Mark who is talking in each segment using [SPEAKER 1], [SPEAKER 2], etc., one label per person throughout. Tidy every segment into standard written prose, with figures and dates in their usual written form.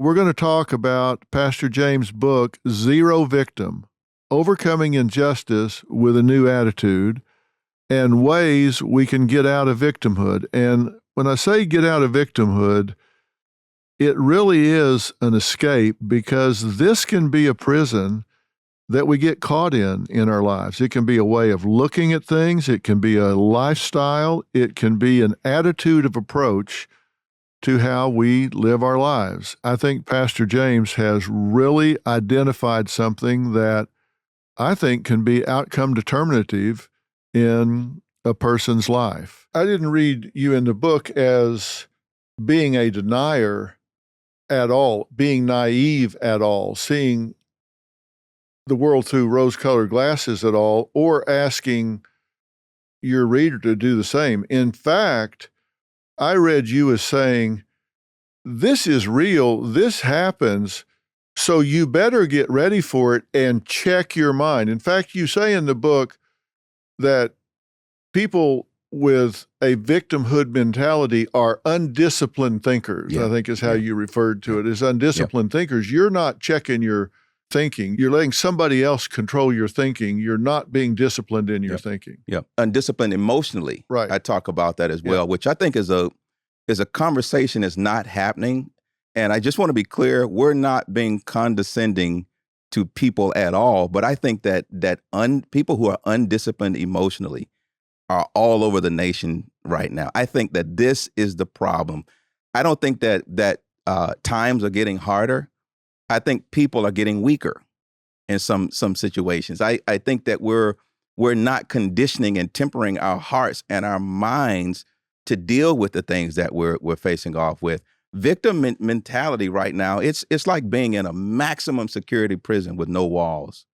[SPEAKER 1] We're going to talk about Pastor James' book, Zero Victim: Overcoming Injustice with a New Attitude, and ways we can get out of victimhood. And when I say get out of victimhood, it really is an escape, because this can be a prison that we get caught in our lives. It can be a way of looking at things. It can be a lifestyle. It can be an attitude of approach to how we live our lives. I think Pastor James has really identified something that I think can be outcome determinative in a person's life. I didn't read you in the book as being a denier at all, being naive at all, seeing the world through rose-colored glasses at all, or asking your reader to do the same. In fact, I read you as saying, this is real, this happens, so you better get ready for it and check your mind. In fact, you say in the book that people with a victimhood mentality are undisciplined thinkers, I think is how you referred to it, as undisciplined thinkers. You're not checking your thinking. You're letting somebody else control your thinking. You're not being disciplined in your thinking.
[SPEAKER 2] Yeah, undisciplined emotionally.
[SPEAKER 1] Right.
[SPEAKER 2] I talk about that as well, which I think is a conversation that's not happening. And I just want to be clear, we're not being condescending to people at all. But I think that people who are undisciplined emotionally are all over the nation right now. I think that this is the problem. I don't think that times are getting harder. I think people are getting weaker in some situations. I think that we're not conditioning and tempering our hearts and our minds to deal with the things that we're facing off with. Victim mentality right now, it's like being in a maximum security prison with no walls.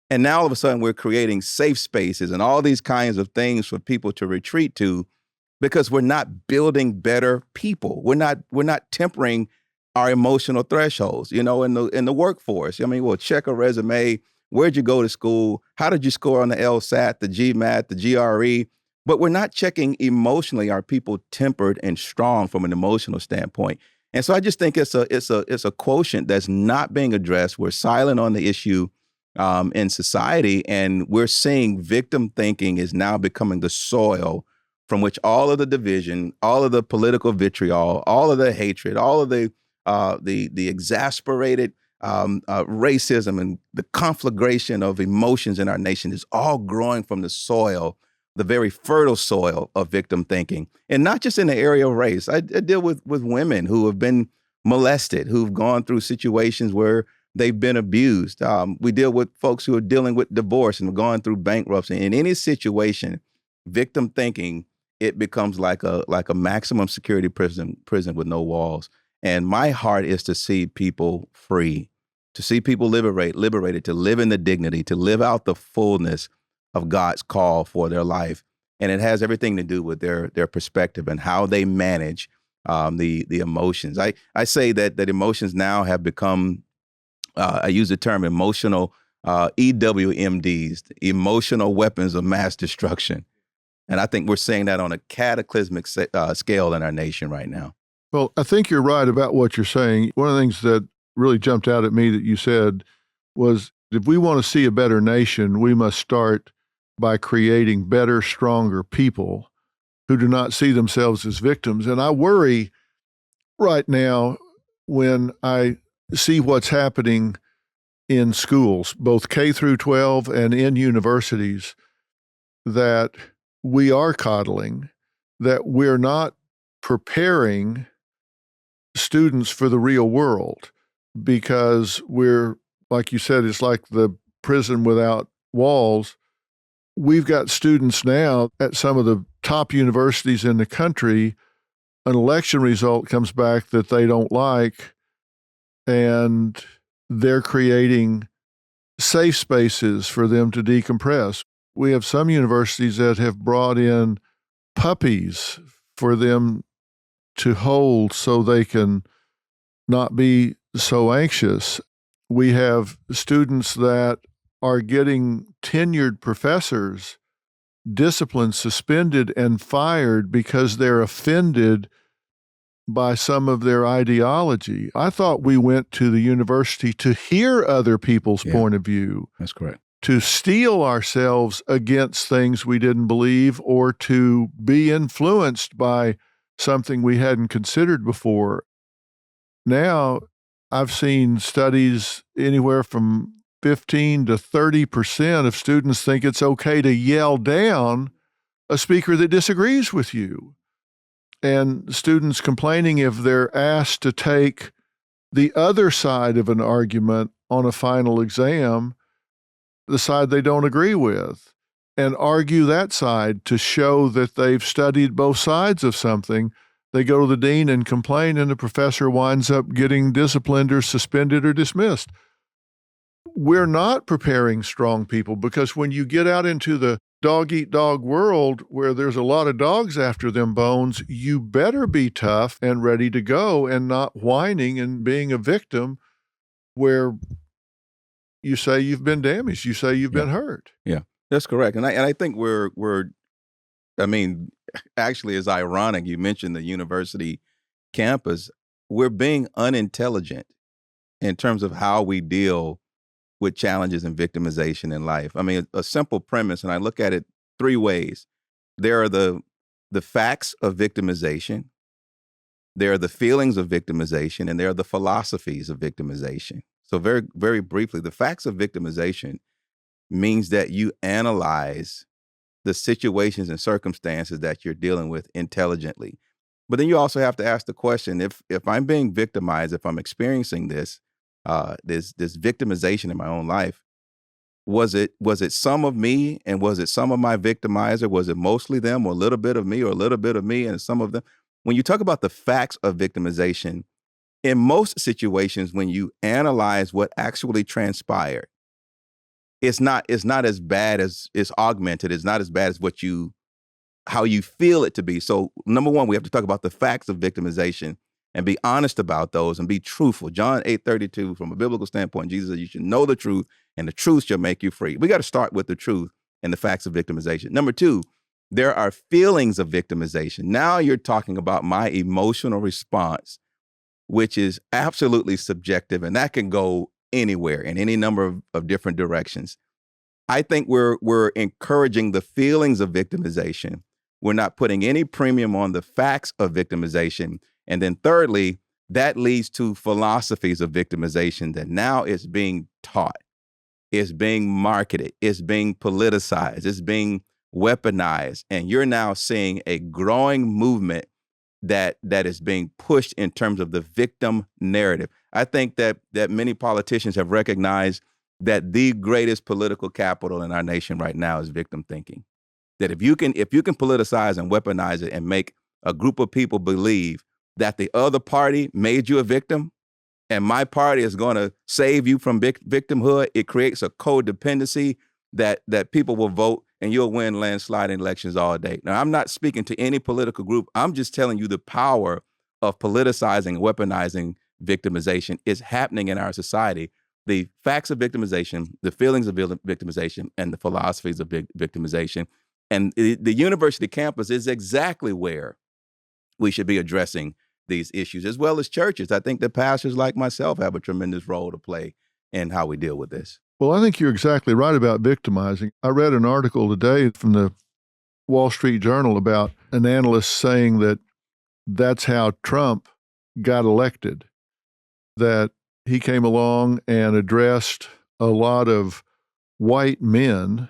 [SPEAKER 2] And now all of a sudden we're creating safe spaces and all these kinds of things for people to retreat to, because we're not building better people. We're not tempering our emotional thresholds, in the workforce. I mean, we'll check a resume. Where'd you go to school? How did you score on the LSAT, the GMAT, the GRE? But we're not checking emotionally. Are people tempered and strong from an emotional standpoint? And so I just think it's a quotient that's not being addressed. We're silent on the issue in society, and we're seeing victim thinking is now becoming the soil from which all of the division, all of the political vitriol, all of the hatred, all of the exasperated racism and the conflagration of emotions in our nation is all growing from the soil, the very fertile soil of victim thinking. And not just in the area of race. I deal with women who have been molested, who've gone through situations where they've been abused. We deal with folks who are dealing with divorce and gone through bankruptcy. In any situation, victim thinking, it becomes like a maximum security prison with no walls. And my heart is to see people free, to see people liberated, to live in the dignity, to live out the fullness of God's call for their life. And it has everything to do with their perspective and how they manage the emotions. I say that emotions now have become, I use the term emotional EWMDs, emotional weapons of mass destruction. And I think we're seeing that on a cataclysmic scale in our nation right now.
[SPEAKER 1] Well, I think you're right about what you're saying. One of the things that really jumped out at me that you said was, if we want to see a better nation, we must start by creating better, stronger people who do not see themselves as victims. And I worry right now when I see what's happening in schools, both K through 12 and in universities, that we are coddling, that we're not preparing students for the real world, because we're, like you said, it's like the prison without walls. We've got students now at some of the top universities in the country, an election result comes back that they don't like, and they're creating safe spaces for them to decompress. We have some universities that have brought in puppies for them to hold so they can not be so anxious. We have students that are getting tenured professors disciplined, suspended, and fired because they're offended by some of their ideology. I thought we went to the university to hear other people's point of view.
[SPEAKER 3] That's correct.
[SPEAKER 1] To steel ourselves against things we didn't believe, or to be influenced by something we hadn't considered before. Now, I've seen studies anywhere from 15 to 30% of students think it's okay to yell down a speaker that disagrees with you. And students complaining if they're asked to take the other side of an argument on a final exam, the side they don't agree with, and argue that side to show that they've studied both sides of something. They go to the dean and complain, and the professor winds up getting disciplined or suspended or dismissed. We're not preparing strong people, because when you get out into the dog-eat-dog world where there's a lot of dogs after them bones, you better be tough and ready to go and not whining and being a victim where you say you've been damaged, you say you've been hurt.
[SPEAKER 2] Yeah, that's correct. And I think I mean, actually, it's ironic you mentioned the university campus. We're being unintelligent in terms of how we deal with challenges and victimization in life. I mean, a simple premise, and I look at it three ways. There are the facts of victimization, there are the feelings of victimization, and there are the philosophies of victimization. So very, very briefly, the facts of victimization means that you analyze the situations and circumstances that you're dealing with intelligently. But then you also have to ask the question, if I'm being victimized, if I'm experiencing this victimization in my own life, was it some of me, and was it some of my victimizer? Was it mostly them, or a little bit of me, or a little bit of me and some of them? When you talk about the facts of victimization, in most situations, when you analyze what actually transpired, it's not as bad as it's augmented. It's not as bad as how you feel it to be. So number one, we have to talk about the facts of victimization and be honest about those and be truthful. John 8:32, from a biblical standpoint, Jesus said you should know the truth and the truth shall make you free. We got to start with the truth and the facts of victimization. Number two, there are feelings of victimization. Now you're talking about my emotional response, which is absolutely subjective, and that can go anywhere in any number of different directions. I think we're encouraging the feelings of victimization. We're not putting any premium on the facts of victimization. And then thirdly, that leads to philosophies of victimization that now is being taught, is being marketed, is being politicized, is being weaponized. And you're now seeing a growing movement that is being pushed in terms of the victim narrative. I think that many politicians have recognized that the greatest political capital in our nation right now is victim thinking. That if you can politicize and weaponize it and make a group of people believe that the other party made you a victim and my party is going to save you from victimhood, it creates a codependency that people will vote and you'll win landsliding elections all day. Now, I'm not speaking to any political group. I'm just telling you the power of politicizing and weaponizing victimization is happening in our society. The facts of victimization, the feelings of victimization, and the philosophies of victimization. And the university campus is exactly where we should be addressing these issues, as well as churches. I think that pastors like myself have a tremendous role to play in how we deal with this.
[SPEAKER 1] Well, I think you're exactly right about victimizing. I read an article today from the Wall Street Journal about an analyst saying that that's how Trump got elected, that he came along and addressed a lot of white men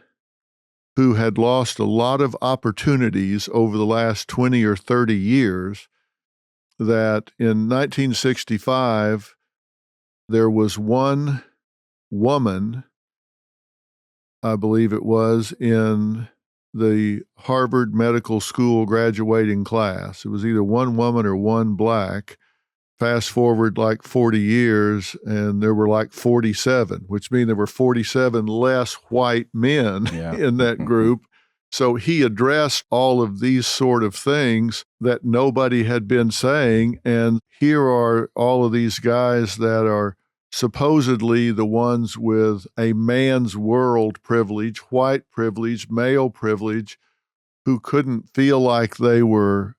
[SPEAKER 1] who had lost a lot of opportunities over the last 20 or 30 years, that in 1965, there was one woman, I believe it was, in the Harvard Medical School graduating class. It was either one woman or one black. Fast forward like 40 years, and there were like 47, which means there were 47 less white men in that group. So he addressed all of these sort of things that nobody had been saying. And here are all of these guys that are supposedly the ones with a man's world privilege, white privilege, male privilege, who couldn't feel like they were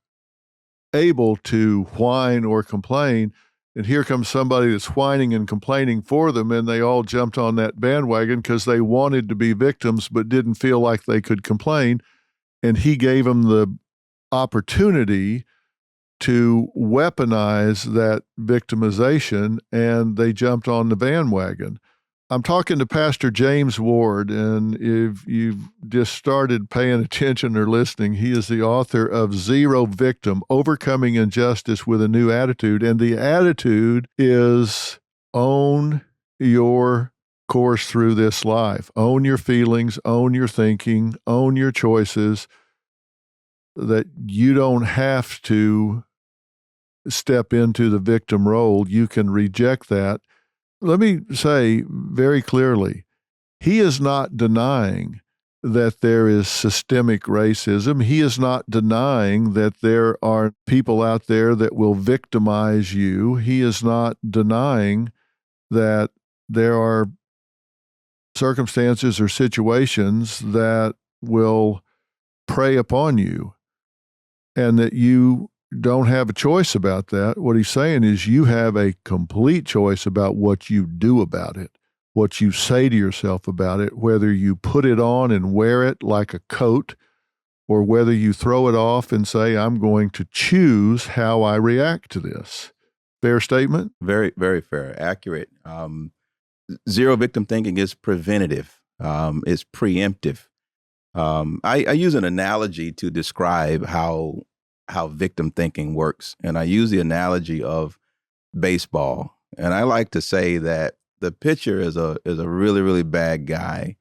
[SPEAKER 1] able to whine or complain. And here comes somebody that's whining and complaining for them, and they all jumped on that bandwagon because they wanted to be victims but didn't feel like they could complain. And he gave them the opportunity to weaponize that victimization, and they jumped on the bandwagon. I'm talking to Pastor James Ward, and if you've just started paying attention or listening, he is the author of Zero Victim, Overcoming Injustice with a New Attitude. And the attitude is own your course through this life. Own your feelings, own your thinking, own your choices, that you don't have to step into the victim role. You can reject that. Let me say very clearly, he is not denying that there is systemic racism. He is not denying that there are people out there that will victimize you. He is not denying that there are circumstances or situations that will prey upon you and that you don't have a choice about that. What he's saying is you have a complete choice about what you do about it, what you say to yourself about it, whether you put it on and wear it like a coat, or whether you throw it off and say, I'm going to choose how I react to this. Fair statement?
[SPEAKER 2] Very, very fair, accurate. Zero victim thinking is preventative, is preemptive. I use an analogy to describe how victim thinking works. And I use the analogy of baseball. And I like to say that the pitcher is a really, really bad guy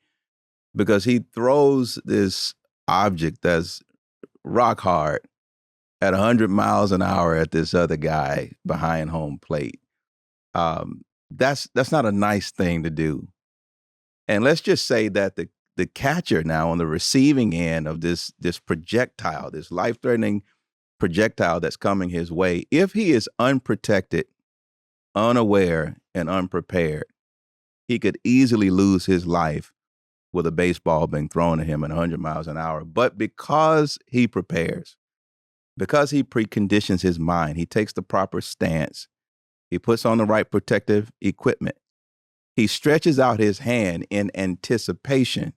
[SPEAKER 2] because he throws this object that's rock hard at 100 miles an hour at this other guy behind home plate. That's not a nice thing to do. And let's just say that the catcher now on the receiving end of this projectile, this life-threatening projectile that's coming his way, if he is unprotected, unaware, and unprepared, he could easily lose his life with a baseball being thrown at him at 100 miles an hour. But because he prepares, because he preconditions his mind, he takes the proper stance, he puts on the right protective equipment, he stretches out his hand in anticipation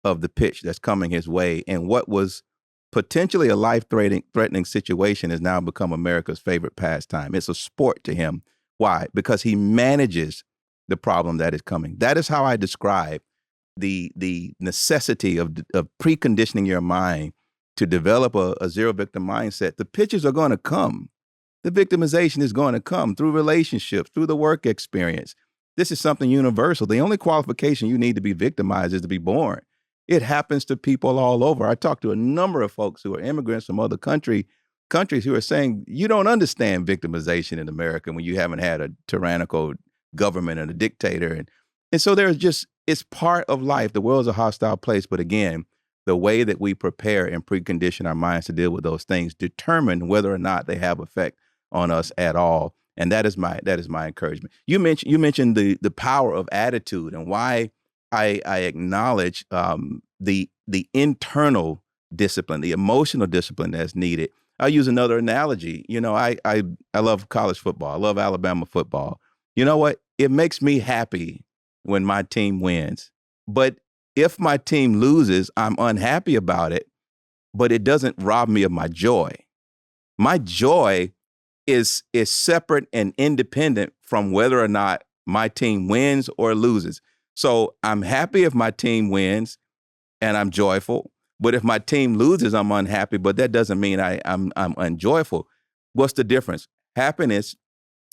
[SPEAKER 2] of the pitch that's coming his way, and what was potentially a life-threatening situation has now become America's favorite pastime. It's a sport to him. Why? Because he manages the problem that is coming. That is how I describe the necessity of preconditioning your mind to develop a zero victim mindset. The pitches are going to come. The victimization is going to come through relationships, through the work experience. This is something universal. The only qualification you need to be victimized is to be born. It happens to people all over. I talked to a number of folks who are immigrants from other countries who are saying, you don't understand victimization in America when you haven't had a tyrannical government and a dictator. And so it's part of life. The world's a hostile place. But again, the way that we prepare and precondition our minds to deal with those things determine whether or not they have effect on us at all. And that is my encouragement. You mentioned the power of attitude and why I acknowledge the internal discipline, the emotional discipline that's needed. I'll use another analogy. You know, I love college football. I love Alabama football. You know what? It makes me happy when my team wins. But if my team loses, I'm unhappy about it, but it doesn't rob me of my joy. My joy is separate and independent from whether or not my team wins or loses. So I'm happy if my team wins and I'm joyful. But if my team loses, I'm unhappy. But that doesn't mean I'm unjoyful. What's the difference? Happiness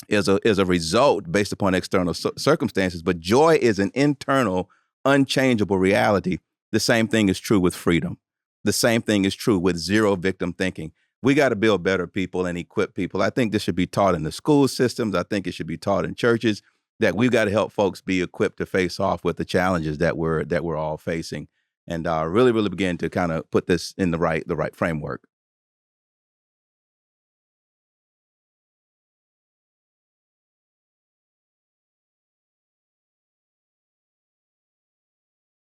[SPEAKER 2] is a result based upon external circumstances, but joy is an internal, unchangeable reality. The same thing is true with freedom. The same thing is true with zero victim thinking. We got to build better people and equip people. I think this should be taught in the school systems. I think it should be taught in churches, that we've got to help folks be equipped to face off with the challenges that we're all facing, and really begin to kind of put this in the right framework.